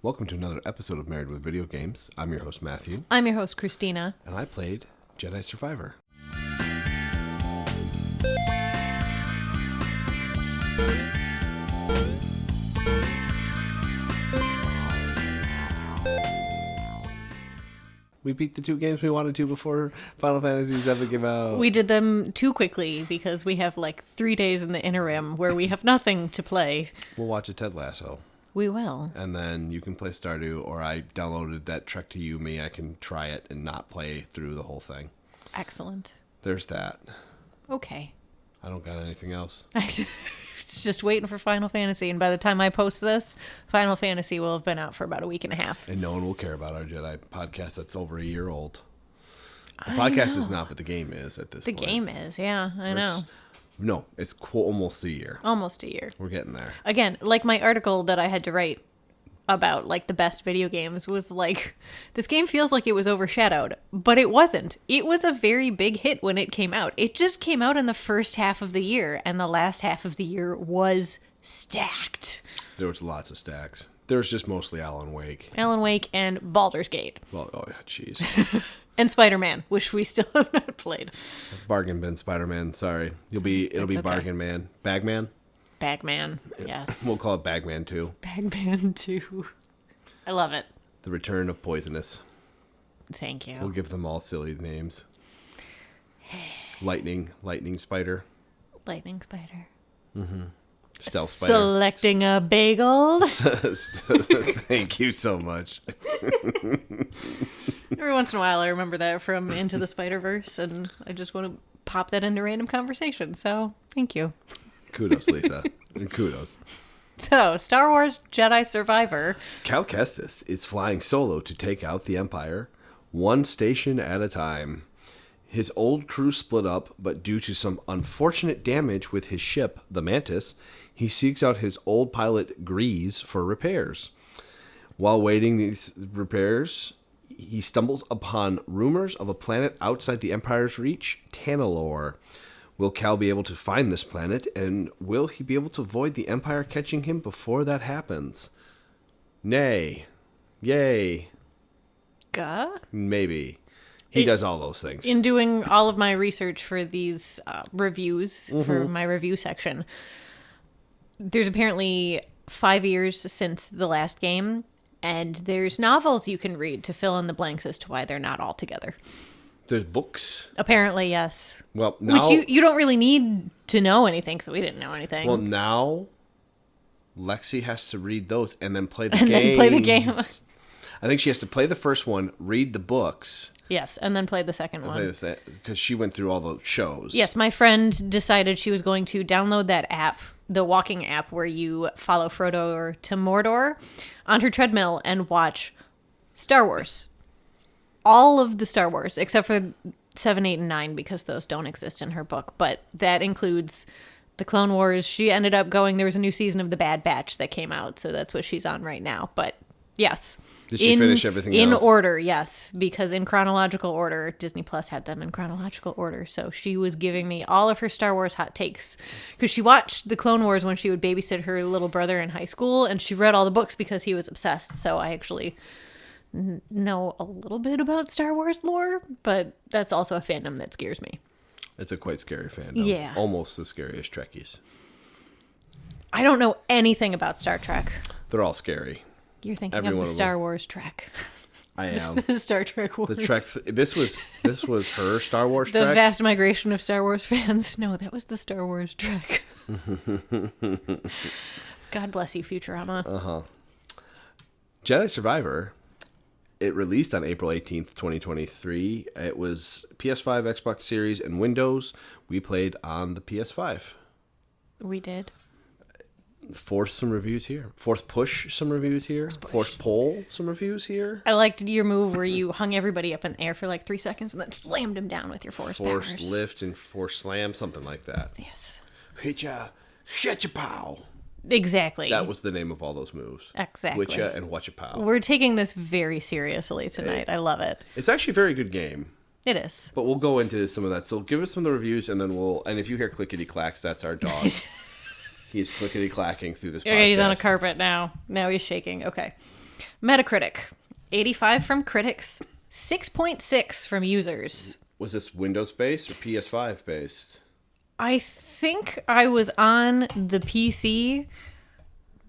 Welcome to another episode of Married with Video Games. I'm your host, Matthew. I'm your host, Christina. And I played Jedi Survivor. We beat the two games we wanted to before Final Fantasy VII came out. We did them too quickly because we have like 3 days in the interim where we have nothing to play. We'll watch a Ted Lasso. We will. And then you can play Stardew, or I downloaded that Trek to Yumi. I can try it and not play through the whole thing. Excellent. There's that. Okay. I don't got anything else. Just waiting for Final Fantasy, and by the time I post this, Final Fantasy will have been out for about a week and a half. And no one will care about our Jedi podcast that's over a year old. The podcast is not, but the game is at this point. The game is, yeah, I know. No, it's almost a year. Almost a year. We're getting there. Again, like my article that I had to write about like the best video games was like, this game feels like it was overshadowed, but it wasn't. It was a very big hit when it came out. It just came out in the first half of the year, and the last half of the year was stacked. There was lots of stacks. There was just mostly Alan Wake. Alan Wake and Baldur's Gate. Well, oh yeah, jeez. And Spider-Man, which we still have not played. Bargain bin Spider-Man, sorry. It'll be okay. Bargain Man. Bagman? Bagman, yes. We'll call it Bagman 2. Bagman 2. I love it. The Return of Poisonous. Thank you. We'll give them all silly names. Lightning Spider. Lightning Spider. Mm-hmm. Stealth Spider. Selecting a bagel. Thank you so much. Every once in a while I remember that from Into the Spider-Verse, and I just want to pop that into random conversation, so thank you. Kudos, Lisa. Kudos. So, Star Wars Jedi Survivor. Cal Kestis is flying solo to take out the Empire, one station at a time. His old crew split up, but due to some unfortunate damage with his ship, the Mantis, he seeks out his old pilot, Grease, for repairs. While waiting these repairs, he stumbles upon rumors of a planet outside the Empire's reach, Tanalorr. Will Cal be able to find this planet, and will he be able to avoid the Empire catching him before that happens? Nay. Yay. Gah? Maybe. He does all those things. In doing all of my research for these reviews, for my review section, there's apparently 5 years since the last game, and there's novels you can read to fill in the blanks as to why they're not all together. There's books. Apparently, yes. Well, now... Which you don't really need to know anything, because we didn't know anything. Well, now Lexi has to read those and then play the game. game. Then play the game. I think she has to play the first one, read the books. Yes, and then play the second one. Because she went through all the shows. Yes, my friend decided she was going to download that app, the walking app where you follow Frodo to Mordor, on her treadmill and watch Star Wars. All of the Star Wars, except for 7, 8, and 9, because those don't exist in her book. But that includes the Clone Wars. She ended up there was a new season of The Bad Batch that came out, so that's what she's on right now. But yes. Did she finish everything else? In order, yes. Because in chronological order, Disney Plus had them in chronological order. So she was giving me all of her Star Wars hot takes. Because she watched the Clone Wars when she would babysit her little brother in high school, and she read all the books because he was obsessed. So I actually know a little bit about Star Wars lore, but that's also a fandom that scares me. It's a quite scary fandom. Yeah. Almost as scary as Trekkies. I don't know anything about Star Trek. They're all scary. You're thinking of the Star Wars Trek. I am. The Star Trek Wars. The Trek. This was her Star Wars the Trek? The vast migration of Star Wars fans. No, that was the Star Wars Trek. God bless you, Futurama. Uh-huh. Jedi Survivor... It released on April 18th, 2023. It was PS5, Xbox Series, and Windows. We played on the PS5. We did. Force some reviews here. Force push some reviews here. Force pull some reviews here. I liked your move where you hung everybody up in the air for like 3 seconds and then slammed him down with your force powers. Force lift and force slam, something like that. Yes. Hit ya pow. Exactly. That was the name of all those moves. Exactly. Witcha and Watcha-Pow. We're taking this very seriously tonight. I love it. It's actually a very good game. It is. But we'll go into some of that. So give us some of the reviews, and then and if you hear clickety clacks, that's our dog. He's clickety clacking through this podcast. Okay, he's on a carpet now. Now he's shaking. Okay. Metacritic, 85 from critics, 6.6 from users. Was this Windows based or PS5 based? I think I was on the PC,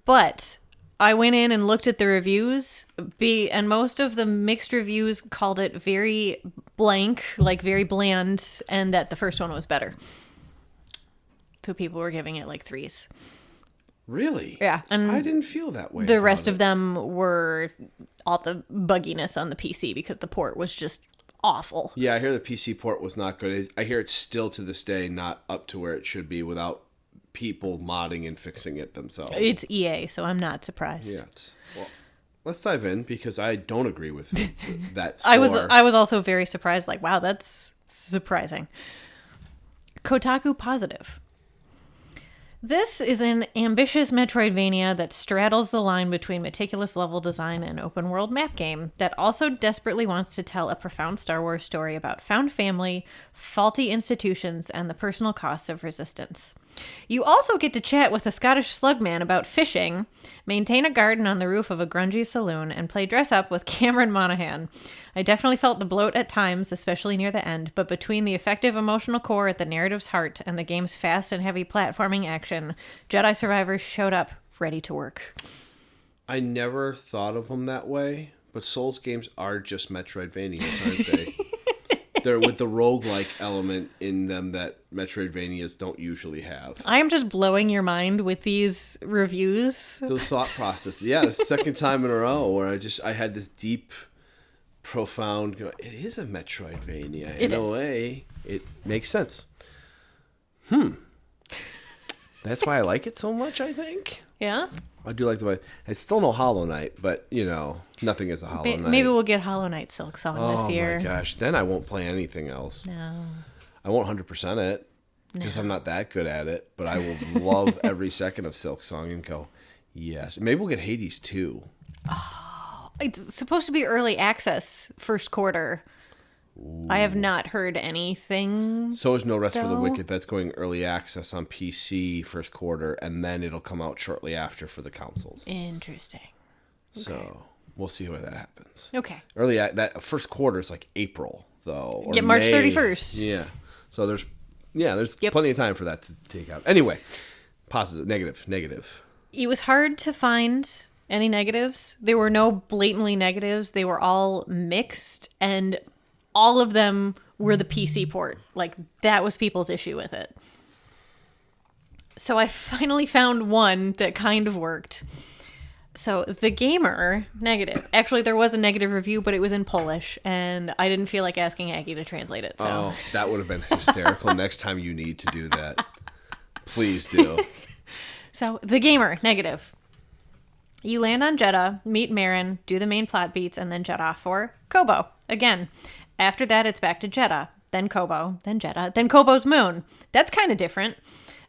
but I went in and looked at the reviews, and most of the mixed reviews called it very blank, like very bland, and that the first one was better. So people were giving it like 3s. Really? Yeah. And I didn't feel that way. the rest of them were all the bugginess on the PC because the port was just awful. Yeah, I hear the PC port was not good. I hear it's still to this day not up to where it should be without people modding and fixing it themselves. It's EA, so I'm not surprised. Yeah. Well, let's dive in because I don't agree with that score. I was also very surprised, like, wow, that's surprising. Kotaku positive. This is an ambitious Metroidvania that straddles the line between meticulous level design and open world map game that also desperately wants to tell a profound Star Wars story about found family, faulty institutions, and the personal costs of resistance. You also get to chat with a Scottish slugman about fishing, maintain a garden on the roof of a grungy saloon, and play dress up with Cameron Monaghan. I definitely felt the bloat at times, especially near the end, but between the effective emotional core at the narrative's heart and the game's fast and heavy platforming action, Jedi Survivor showed up ready to work. I never thought of them that way, but Souls games are just Metroidvanias, aren't they? They're with the roguelike element in them that Metroidvanias don't usually have. I am just blowing your mind with these reviews. Those thought processes. Yeah, the second time in a row where I had this deep, profound, it is a Metroidvania. In a way, it makes sense. That's why I like it so much, I think. Yeah? I do like the way. I still know Hollow Knight, but, nothing is a Hollow Knight. Maybe we'll get Hollow Knight Silk Song this year. Oh my gosh. Then I won't play anything else. No. I won't 100% it because I'm not that good at it, but I will love every second of Silk Song and go, yes. Maybe we'll get Hades too. Oh, it's supposed to be early access first quarter. Ooh. I have not heard anything. So is No Rest for the Wicked. That's going early access on PC first quarter, and then it'll come out shortly after for the consoles. Interesting. Okay. So we'll see where that happens. Okay. That first quarter is like April though. Or March May. 31st. Yeah. So there's plenty of time for that to take out. Anyway, positive, negative. It was hard to find any negatives. There were no blatantly negatives. They were all mixed, and all of them were the PC port. Like, that was people's issue with it. So I finally found one that kind of worked. So The Gamer, negative. Actually, there was a negative review, but it was in Polish, and I didn't feel like asking Aggie to translate it. So. Oh, that would have been hysterical. Next time you need to do that, please do. So The Gamer, negative. You land on Jeddah, meet Marin, do the main plot beats, and then jet off for Kobo. Again. After that, it's back to Jeddah, then Kobo, then Jeddah, then Kobo's moon. That's kind of different.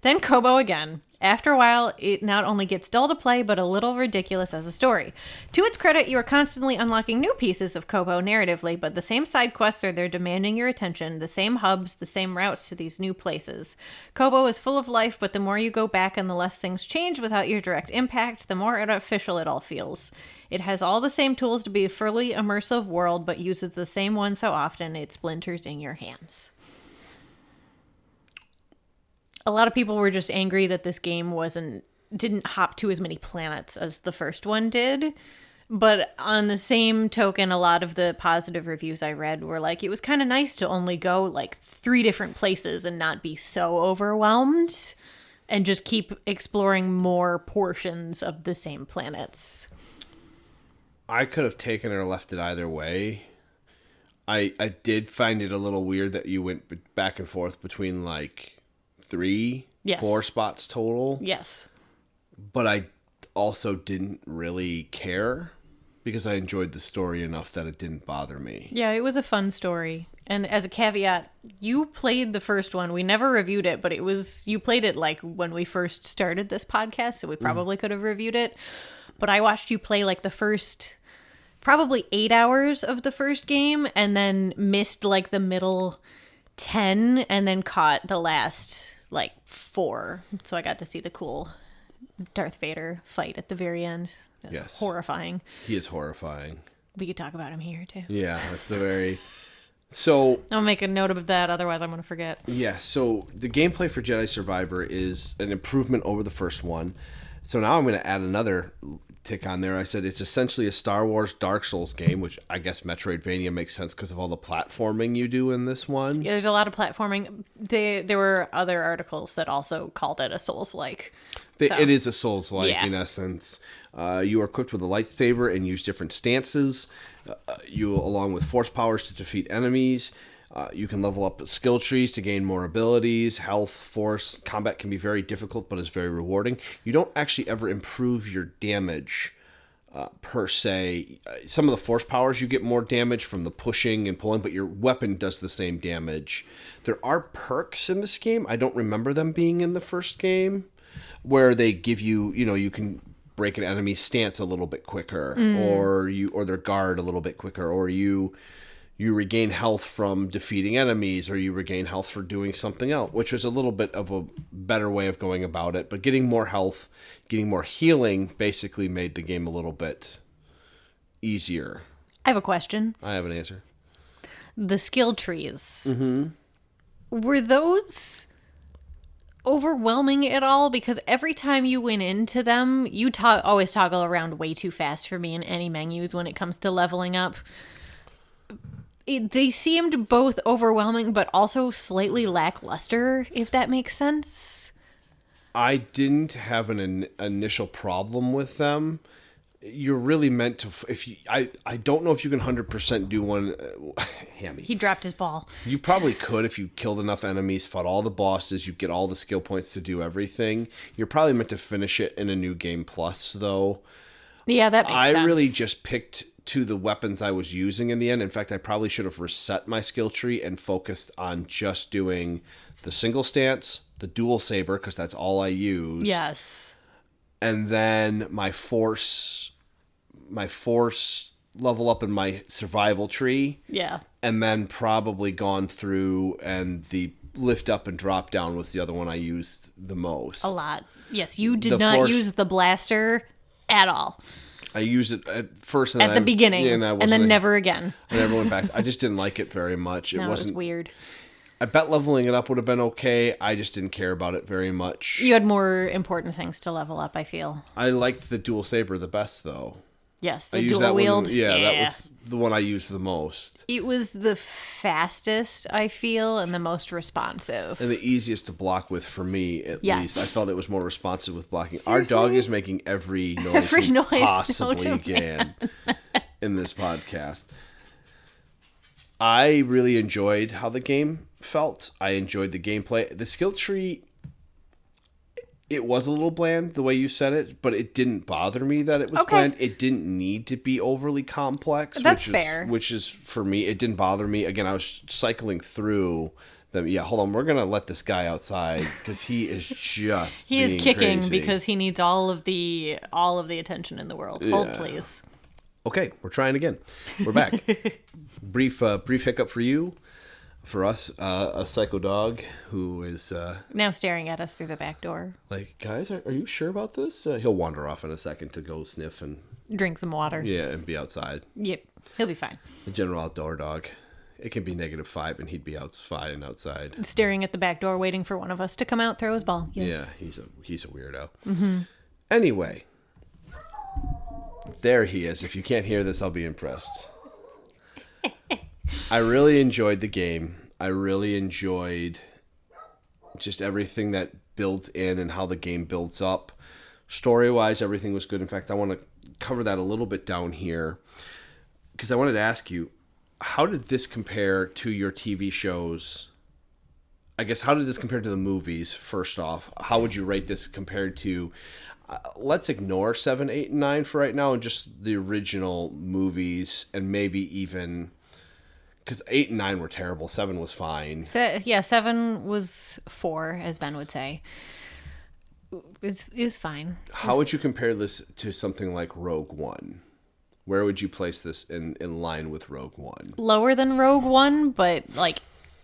Then Kobo again. After a while, it not only gets dull to play, but a little ridiculous as a story. To its credit, you are constantly unlocking new pieces of Kobo narratively, but the same side quests are there demanding your attention, the same hubs, the same routes to these new places. Kobo is full of life, but the more you go back and the less things change without your direct impact, the more artificial it all feels. It has all the same tools to be a fully immersive world, but uses the same one so often it splinters in your hands. A lot of people were just angry that this game didn't hop to as many planets as the first one did. But on the same token, a lot of the positive reviews I read were like, it was kind of nice to only go like 3 different places and not be so overwhelmed and just keep exploring more portions of the same planets. I could have taken it or left it either way. I did find it a little weird that you went back and forth between like 4 spots total. Yes. But I also didn't really care because I enjoyed the story enough that it didn't bother me. Yeah, it was a fun story. And as a caveat, you played the first one. We never reviewed it, but you played it like when we first started this podcast, so we probably could have reviewed it. But I watched you play like the first probably 8 hours of the first game and then missed like the middle 10 and then caught the last like 4. So I got to see the cool Darth Vader fight at the very end. That's Yes. horrifying. He is horrifying. We could talk about him here, too. Yeah, that's a very... So... I'll make a note of that, otherwise I'm going to forget. Yeah, so the gameplay for Jedi Survivor is an improvement over the first one. So now I'm going to add another tick on there. I said it's essentially a Star Wars Dark Souls game, which I guess Metroidvania makes sense because of all the platforming you do in this one. Yeah, there's a lot of platforming. There were other articles that also called it a Souls-like. It is a Souls-like Yeah. in essence. You are equipped with a lightsaber and use different stances. You, along with force powers, to defeat enemies. You can level up skill trees to gain more abilities. Health, force, combat can be very difficult, but is very rewarding. You don't actually ever improve your damage per se. Some of the force powers, you get more damage from the pushing and pulling, but your weapon does the same damage. There are perks in this game. I don't remember them being in the first game, where they give you, you can break an enemy's stance a little bit quicker, or their guard a little bit quicker, or you regain health from defeating enemies, or you regain health for doing something else, which was a little bit of a better way of going about it. But getting more health, getting more healing basically made the game a little bit easier. I have a question. I have an answer. The skill trees. Mm-hmm. Were those overwhelming at all? Because every time you went into them, you always toggle around way too fast for me in any menus when it comes to leveling up. They seemed both overwhelming, but also slightly lackluster, if that makes sense. I didn't have an initial problem with them. You're really meant to... I don't know if you can 100% do one... Hammy. He dropped his ball. You probably could if you killed enough enemies, fought all the bosses, you get all the skill points to do everything. You're probably meant to finish it in a New Game Plus, though. Yeah, that makes sense. I really just picked to the weapons I was using in the end. In fact, I probably should have reset my skill tree and focused on just doing the single stance, the dual saber, because that's all I use. Yes. And then my force level up in my survival tree. Yeah. And then probably gone through, and the lift up and drop down was the other one I used the most. A lot. Yes, you did not use the blaster at all. I used it at first. At the beginning. And then never again. I never went back. I just didn't like it very much. It was weird. I bet leveling it up would have been okay. I just didn't care about it very much. You had more important things to level up, I feel. I liked the dual saber the best, though. Yes, the dual wield. That was the one I used the most. It was the fastest, I feel, and the most responsive. And the easiest to block with for me, at least. I felt it was more responsive with blocking. Seriously? Our dog is making every noise he possibly can in this podcast. I really enjoyed how the game felt. I enjoyed the gameplay. The skill tree... It was a little bland, the way you said it, but it didn't bother me that it was bland. It didn't need to be overly complex. That's fair. Which is, for me, it didn't bother me. Again, I was cycling through them. Yeah, hold on. We're going to let this guy outside because he is just He is kicking crazy. because he needs all of the attention in the world. Hold, please. Okay, we're trying again. We're back. Brief hiccup for you. For us, a psycho dog who is... now staring at us through the back door. Like, guys, are you sure about this? He'll wander off in a second to go sniff and... Drink some water. Yeah, and be outside. Yep, he'll be fine. The general outdoor dog. It can be -5 and he'd be outside. Staring at the back door, waiting for one of us to come out, throw his ball. Yes. Yeah, he's a weirdo. Mm-hmm. Anyway, there he is. If you can't hear this, I'll be impressed. I really enjoyed the game. I really enjoyed just everything that builds in and how the game builds up. Story-wise, everything was good. In fact, I want to cover that a little bit down here because I wanted to ask you, how did this compare to your TV shows? I guess, how did this compare to the movies, first off? How would you rate this compared to... let's ignore 7, 8, and 9 for right now and just the original movies and maybe even... Because 8 and 9 were terrible. 7 was fine. 7 was 4, as Ben would say. Is fine. How would you compare this to something like Rogue One? Where would you place this in line with Rogue One? Lower than Rogue One, but like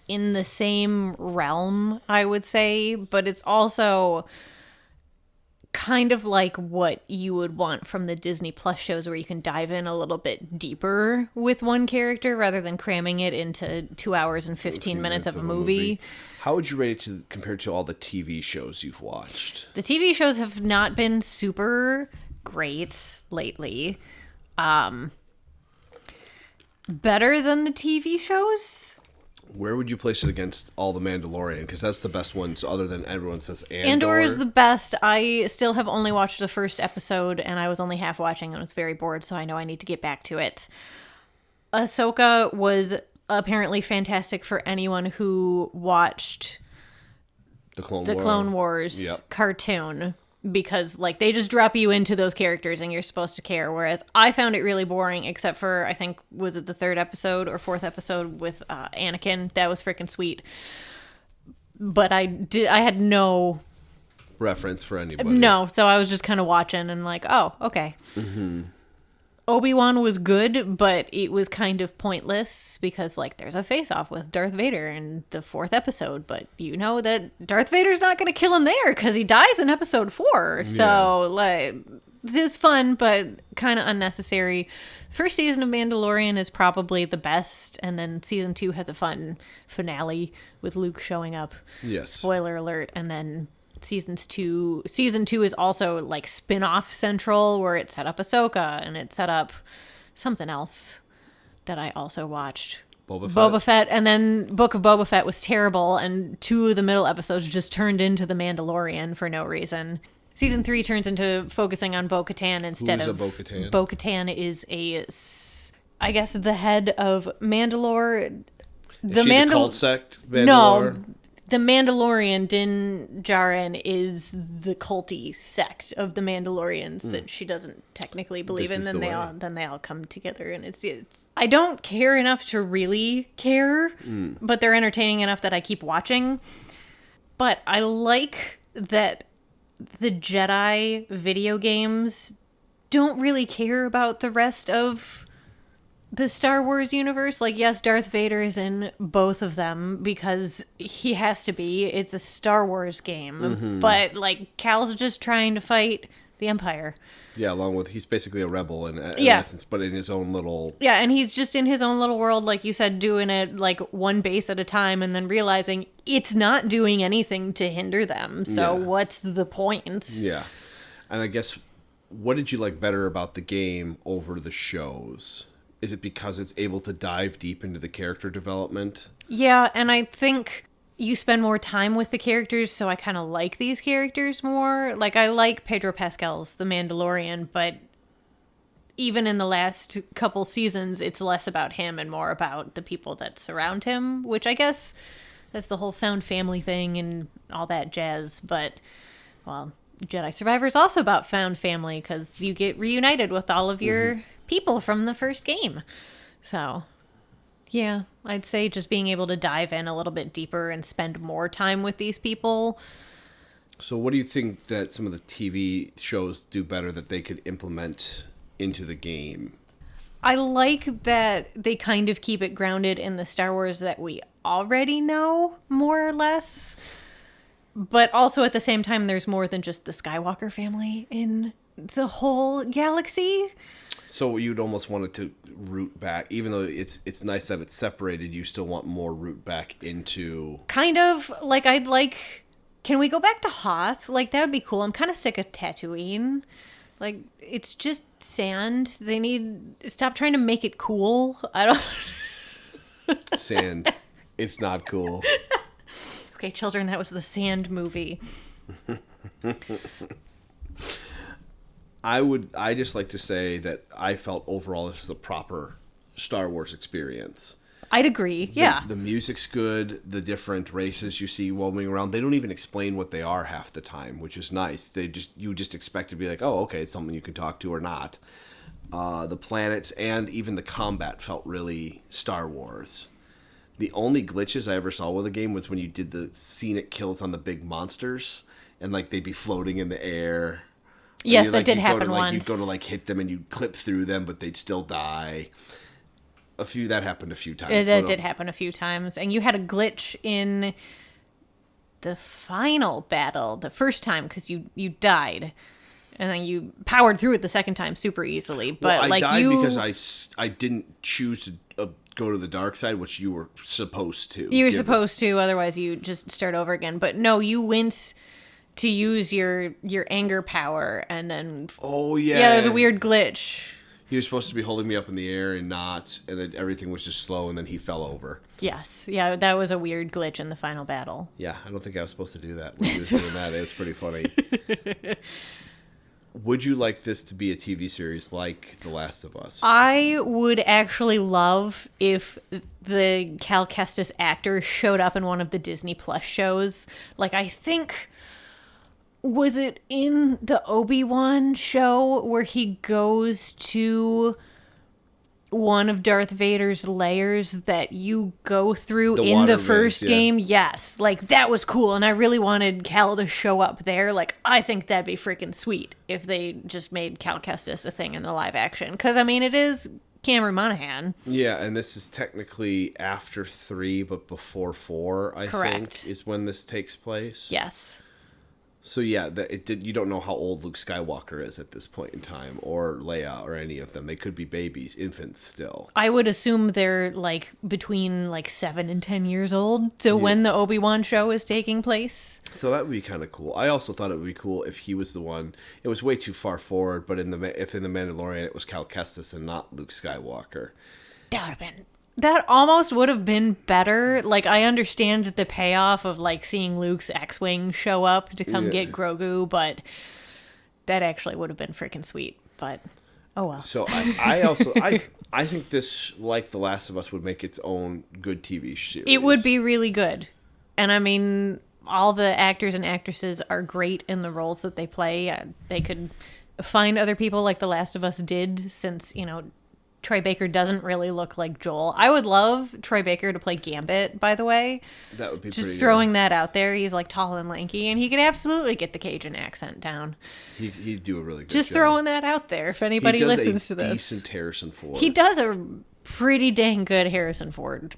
in the same realm, I would say. But it's also kind of like what you would want from the Disney Plus shows, where you can dive in a little bit deeper with one character rather than cramming it into 2 hours and 15 minutes of a movie. How would you rate it compared to all the TV shows you've watched? The TV shows have not been super great lately. Better than the TV shows? Where would you place it against all the Mandalorian? Because that's the best one, so other than everyone says Andor. Andor is the best. I still have only watched the first episode, and I was only half watching and was very bored, so I know I need to get back to it. Ahsoka was apparently fantastic for anyone who watched the Clone Wars cartoon, because like they just drop you into those characters and you're supposed to care, whereas I found it really boring, except for, I think, was it the 3rd episode or 4th episode with Anakin? That was freaking sweet, but I had no reference for anybody. No, so I was just kind of watching and like, oh, okay. Obi-Wan was good, but it was kind of pointless because, like, there's a face-off with Darth Vader in the 4th episode, but you know that Darth Vader's not going to kill him there because he dies in episode 4. So, like, this is fun, but kind of unnecessary. First season of Mandalorian is probably the best, and then season 2 has a fun finale with Luke showing up. Yes. Spoiler alert, and then season 2 is also like spin-off central, where it set up Ahsoka and it set up something else that I also watched. Boba Fett, and then Book of Boba Fett was terrible, and 2 of the middle episodes just turned into The Mandalorian for no reason. Season 3 turns into focusing on Bo-Katan instead of Bo-Katan? Bo-Katan is I guess the head of Mandalore. Is she the cult sect Mandalore? No. The Mandalorian, Din Djarin, is the culty sect of the Mandalorians that she doesn't technically believe in. Then they all come together, and it's. I don't care enough to really care, but they're entertaining enough that I keep watching. But I like that the Jedi video games don't really care about the rest of the Star Wars universe. Like, yes, Darth Vader is in both of them because he has to be. It's a Star Wars game. But, like, Cal's just trying to fight the Empire. Yeah, along with, he's basically a rebel in essence, but in his own little... Yeah, and he's just in his own little world, like you said, doing it, like, one base at a time, and then realizing it's not doing anything to hinder them. So what's the point? Yeah. And I guess, what did you like better about the game over the shows? Is it because it's able to dive deep into the character development? Yeah, and I think you spend more time with the characters, so I kind of like these characters more. Like, I like Pedro Pascal's The Mandalorian, but even in the last couple seasons, it's less about him and more about the people that surround him, which I guess that's the whole found family thing and all that jazz. But, well, Jedi Survivor is also about found family because you get reunited with all of your people from the first game. So, yeah, I'd say just being able to dive in a little bit deeper and spend more time with these people. So what do you think that some of the TV shows do better that they could implement into the game? I like that they kind of keep it grounded in the Star Wars that we already know, more or less. But also at the same time, there's more than just the Skywalker family in the whole galaxy. So you'd almost want it to root back, even though it's nice that it's separated, you still want more root back into... Kind of. Like, I'd like... Can we go back to Hoth? Like, that would be cool. I'm kind of sick of Tatooine. Like, it's just sand. They need... Stop trying to make it cool. I don't... Sand. It's not cool. Okay, children, that was the Sand movie. I just like to say that I felt overall this was a proper Star Wars experience. I'd agree, yeah. The music's good, the different races you see roaming around, they don't even explain what they are half the time, which is nice. You just expect to be like, oh, okay, it's something you can talk to or not. The planets and even the combat felt really Star Wars. The only glitches I ever saw with the game was when you did the scenic kills on the big monsters, and like they'd be floating in the air. Yes, that did happen once. You'd go to like hit them and you'd clip through them, but they'd still die. That happened a few times. That did happen a few times. And you had a glitch in the final battle the first time because you died. And then you powered through it the second time super easily. But well, I died you... because I didn't choose to go to the dark side, which you were supposed to. You were supposed to, otherwise you just start over again. But no, you went to use your anger power, and then... Oh, yeah. Yeah, there's a weird glitch. He was supposed to be holding me up in the air and not, and then everything was just slow, and then he fell over. Yes. Yeah, that was a weird glitch in the final battle. Yeah, I don't think I was supposed to do that when he was doing that. It's pretty funny. Would you like this to be a TV series like The Last of Us? I would actually love if the Cal Kestis actor showed up in one of the Disney Plus shows. Like, I think... Was it in the Obi-Wan show where he goes to one of Darth Vader's lairs that you go through in the first game? Yes. Like, that was cool, and I really wanted Cal to show up there. Like, I think that'd be freaking sweet if they just made Cal Kestis a thing in the live action. Because, I mean, it is Cameron Monaghan. Yeah, and this is technically after 3, but before 4, I think, is when this takes place. Yes. So yeah, you don't know how old Luke Skywalker is at this point in time, or Leia, or any of them. They could be babies, infants still. I would assume they're like between like 7 and 10 years old. So when the Obi-Wan show is taking place. So that would be kind of cool. I also thought it would be cool if he was the one. It was way too far forward, but if in the Mandalorian it was Cal Kestis and not Luke Skywalker. That would have been... That almost would have been better. Like, I understand the payoff of, like, seeing Luke's X-Wing show up to come get Grogu, but that actually would have been freaking sweet. But, oh well. So I also I think this, like The Last of Us, would make its own good TV series. It would be really good. And, I mean, all the actors and actresses are great in the roles that they play. They could find other people like The Last of Us did, since, you know, Troy Baker doesn't really look like Joel. I would love Troy Baker to play Gambit, by the way. That would be just pretty throwing that out there. He's like tall and lanky, and he could absolutely get the Cajun accent down. He'd do a really good just job. Throwing that out there if anybody listens to this. He does a decent Harrison Ford. He does a pretty dang good Harrison Ford.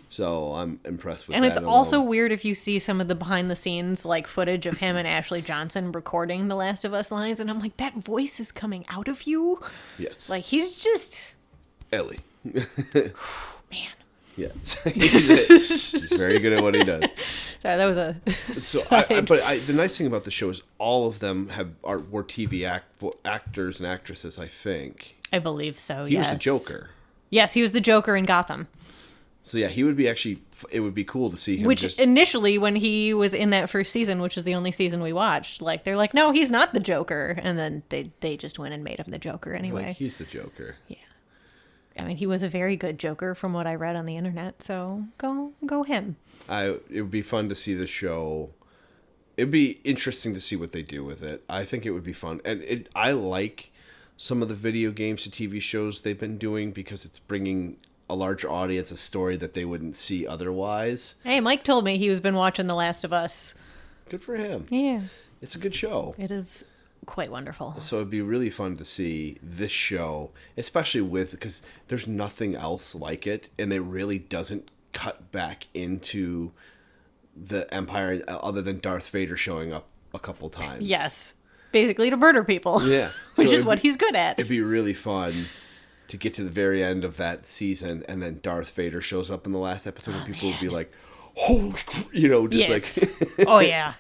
So I'm impressed with and that. And it's also weird if you see some of the behind the scenes like footage of him and Ashley Johnson recording The Last of Us lines, and I'm like, that voice is coming out of you? Yes. Like, he's just... Ellie. Man. Yeah. He's very good at what he does. Sorry, that was a the nice thing about the show is all of them were TV actors and actresses, I think. I believe so, He was the Joker. Yes, he was the Joker in Gotham. So yeah, he would be it would be cool to see him. Which initially, when he was in that first season, which was the only season we watched, like, they're like, no, he's not the Joker. And then they just went and made him the Joker anyway. Like, he's the Joker. Yeah. I mean, he was a very good Joker from what I read on the internet, so go him. It would be fun to see the show. It'd be interesting to see what they do with it. I think it would be fun. And I like some of the video games to TV shows they've been doing because it's bringing a larger audience a story that they wouldn't see otherwise. Hey, Mike told me he's been watching The Last of Us. Good for him. Yeah. It's a good show. It is quite wonderful. So it'd be really fun to see this show, especially because there's nothing else like it, and it really doesn't cut back into the Empire other than Darth Vader showing up a couple times. Yes. Basically to murder people. Yeah. Which is what he's good at. It'd be really fun to get to the very end of that season, and then Darth Vader shows up in the last episode, and people would be like, holy, just like... Oh, yeah.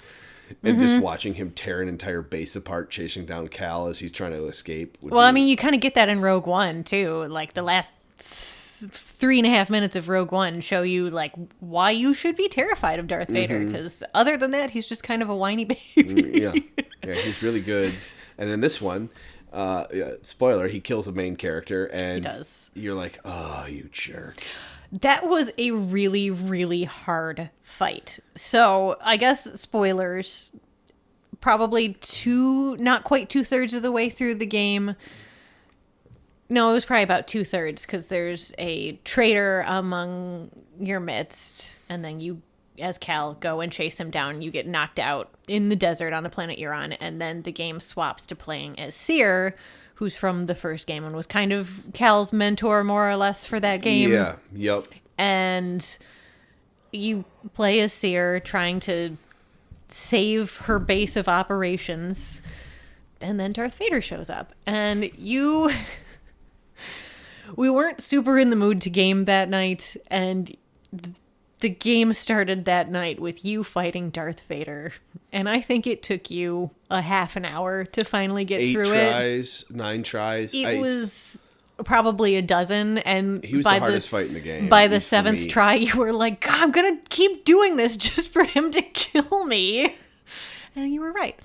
And just watching him tear an entire base apart, chasing down Cal as he's trying to escape. I mean, you kind of get that in Rogue One, too. Like, the last 3.5 minutes of Rogue One show you, like, why you should be terrified of Darth Vader. Because other than that, he's just kind of a whiny baby. Yeah, he's really good. And then this one, spoiler, he kills a main character. And he does. You're like, oh, you jerk. That was a really, really hard fight. So, I guess, spoilers, probably not quite 2/3 of the way through the game. No, it was probably about 2/3, because there's a traitor among your midst, and then you, as Cal, go and chase him down. You get knocked out in the desert on the planet you're on, and then the game swaps to playing as Seer, who's from the first game and was kind of Cal's mentor, more or less, for that game. Yeah, yep. And you play as Seer, trying to save her base of operations. And then Darth Vader shows up. And we weren't super in the mood to game that night. And the game started that night with you fighting Darth Vader. And I think it took you a half an hour to finally get through it. 8 tries, 9 tries. It was probably a dozen, and he was the hardest fight in the game. By the 7th try, you were like, God, I'm gonna keep doing this just for him to kill me. And you were right.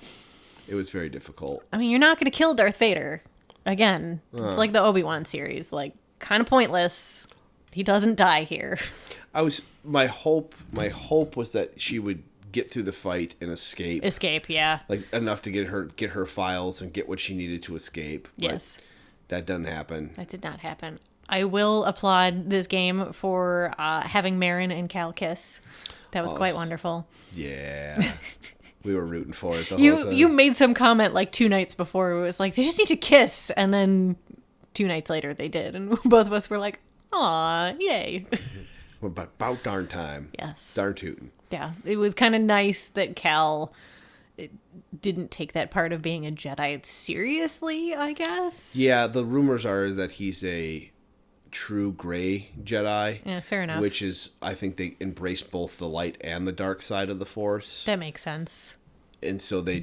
It was very difficult. I mean, you're not gonna kill Darth Vader. Again, it's like the Obi-Wan series. Like, kind of pointless. He doesn't die here. My hope was that she would get through the fight and escape. Yeah. Like, enough to get her files and get what she needed to escape. Yes. That doesn't happen. That did not happen. I will applaud this game for having Marin and Cal kiss. That was quite wonderful. Yeah. We were rooting for it the whole time. You made some comment like 2 nights before. It was like, they just need to kiss. And then 2 nights later they did. And both of us were like, aw, yay. About darn time. Yes. Darn tootin'. Yeah. It was kind of nice that Cal didn't take that part of being a Jedi seriously, I guess. Yeah, the rumors are that he's a true gray Jedi. Yeah, fair enough. Which is, I think they embrace both the light and the dark side of the Force. That makes sense. And so they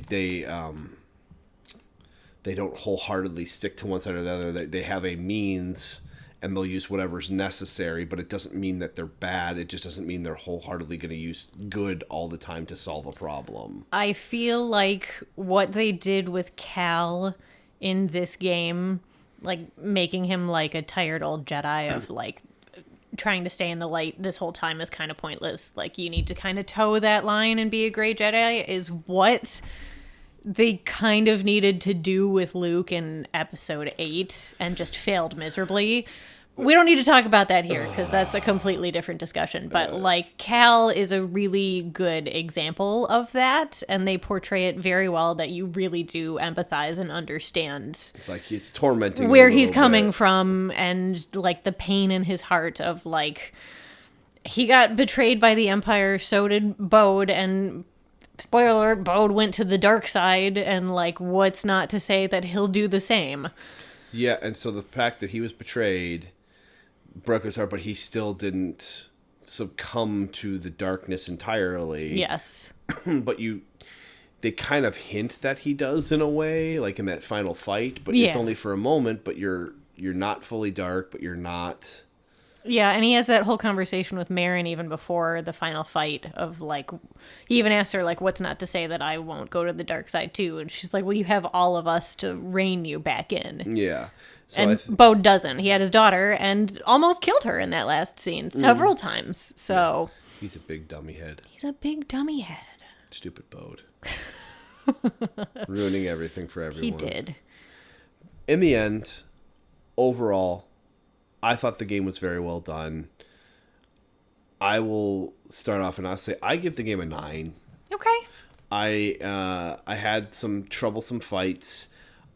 don't wholeheartedly stick to one side or the other. They have a means, and they'll use whatever's necessary, but it doesn't mean that they're bad. It just doesn't mean they're wholeheartedly going to use good all the time to solve a problem. I feel like what they did with Cal in this game, like making him like a tired old Jedi of like trying to stay in the light this whole time is kind of pointless. Like, you need to kind of toe that line and be a gray Jedi is what they kind of needed to do with Luke in episode 8 and just failed miserably. We don't need to talk about that here because that's a completely different discussion. But like, Cal is a really good example of that, and they portray it very well that you really do empathize and understand like it's tormenting where he's coming from and like the pain in his heart of like he got betrayed by the Empire, so did Bode, and spoiler alert, Bode went to the dark side, and like what's not to say that he'll do the same. Yeah, and so the fact that he was betrayed broke his heart, but he still didn't succumb to the darkness entirely. Yes. But they kind of hint that he does in a way, like in that final fight, but it's only for a moment, but you're not fully dark, but you're not. Yeah, and he has that whole conversation with Marin even before the final fight of like, he even asked her like, what's not to say that I won't go to the dark side too? And she's like, well, you have all of us to rein you back in. Yeah. So and Bode doesn't. He had his daughter and almost killed her in that last scene several times. So he's a big dummy head. He's a big dummy head. Stupid Bode. Ruining everything for everyone. He did. In the end, overall, I thought the game was very well done. I will start off and I'll say I give the game a 9. Okay. I had some troublesome fights.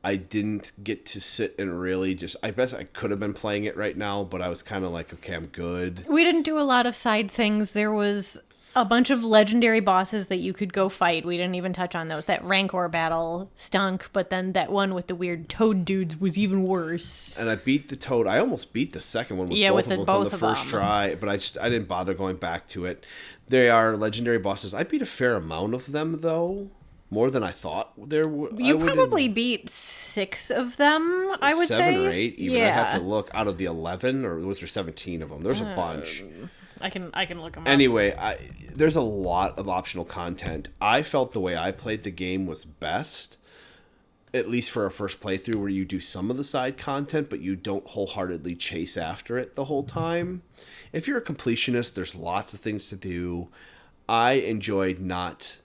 I didn't get to sit and really I guess I could have been playing it right now, but I was kind of like, okay, I'm good. We didn't do a lot of side things. There was a bunch of legendary bosses that you could go fight. We didn't even touch on those. That Rancor battle stunk, but then that one with the weird toad dudes was even worse. And I beat the toad. I almost beat the second one with both of them on the first try, but I didn't bother going back to it. They are legendary bosses. I beat a fair amount of them, though. More than I thought there would. You probably beat 6 of them, I would say. 7 or 8 even. Yeah. I have to look out of the 11, or was there 17 of them? There's a bunch. I can look them up. Anyway, there's a lot of optional content. I felt the way I played the game was best, at least for a first playthrough, where you do some of the side content, but you don't wholeheartedly chase after it the whole time. If you're a completionist, there's lots of things to do. I enjoyed not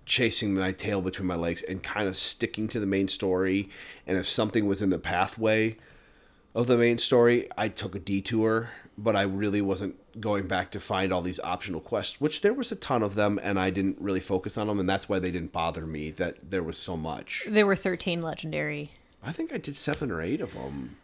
chasing my tail between my legs and kind of sticking to the main story. And if something was in the pathway of the main story, I took a detour, but I really wasn't going back to find all these optional quests, which there was a ton of them, and I didn't really focus on them, and that's why they didn't bother me, that there was so much. There were 13 legendary. I think I did 7 or 8 of them.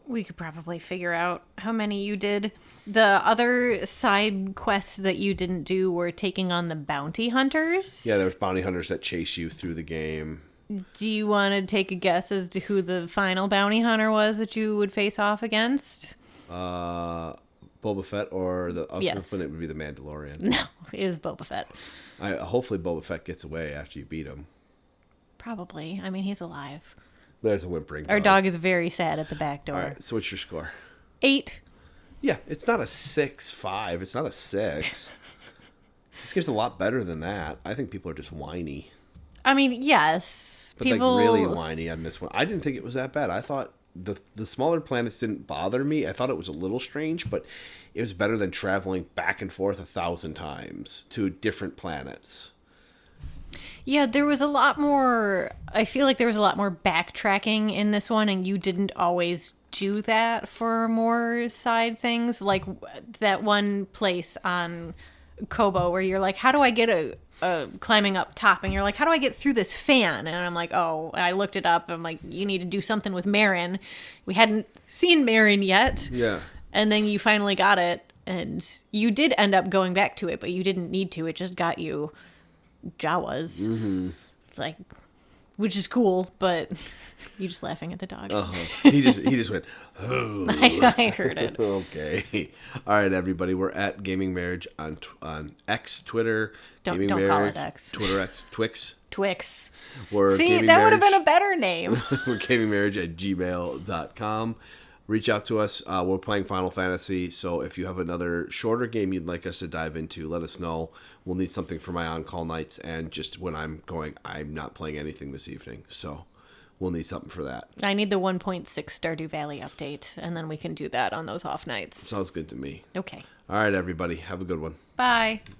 We could probably figure out how many you did. The other side quests that you didn't do were taking on the bounty hunters. Yeah, there's bounty hunters that chase you through the game. Do you want to take a guess as to who the final bounty hunter was that you would face off against? Boba Fett or the... I was Yes. hoping it would be the Mandalorian. No, it was Boba Fett. Hopefully Boba Fett gets away after you beat him. Probably. I mean, he's alive. There's a whimpering dog. Our dog is very sad at the back door. All right, so what's your score? 8. Yeah, it's not a 6-5. It's not a 6. This game's a lot better than that. I think people are just whiny. I mean, yes. But like really whiny on this one. I didn't think it was that bad. I thought the smaller planets didn't bother me. I thought it was a little strange, but it was better than traveling back and forth 1,000 times to different planets. Yeah, there was a lot more... I feel like there was a lot more backtracking in this one, and you didn't always do that for more side things. Like that one place on Kobo where you're like, how do I get a climbing up top? And you're like, how do I get through this fan? And I'm like, oh, I looked it up. I'm like, you need to do something with Marin. We hadn't seen Marin yet. Yeah. And then you finally got it, and you did end up going back to it, but you didn't need to. It just got you Jawas. Mm-hmm. It's like, which is cool, but you just laughing at the dog. He just went, oh. I heard it. Okay. All right, everybody. We're at Gaming Marriage on X, Twitter. Don't Gaming call Marriage, it X. Twitter X, Twix. Twix. We're See, Gaming that would have Marriage. been a better name. We're gamingmarriage@gmail.com. Reach out to us. We're playing Final Fantasy, so if you have another shorter game you'd like us to dive into, let us know. We'll need something for my on-call nights, and just when I'm not playing anything this evening, so we'll need something for that. I need the 1.6 Stardew Valley update, and then we can do that on those off nights. Sounds good to me. Okay. All right, everybody. Have a good one. Bye.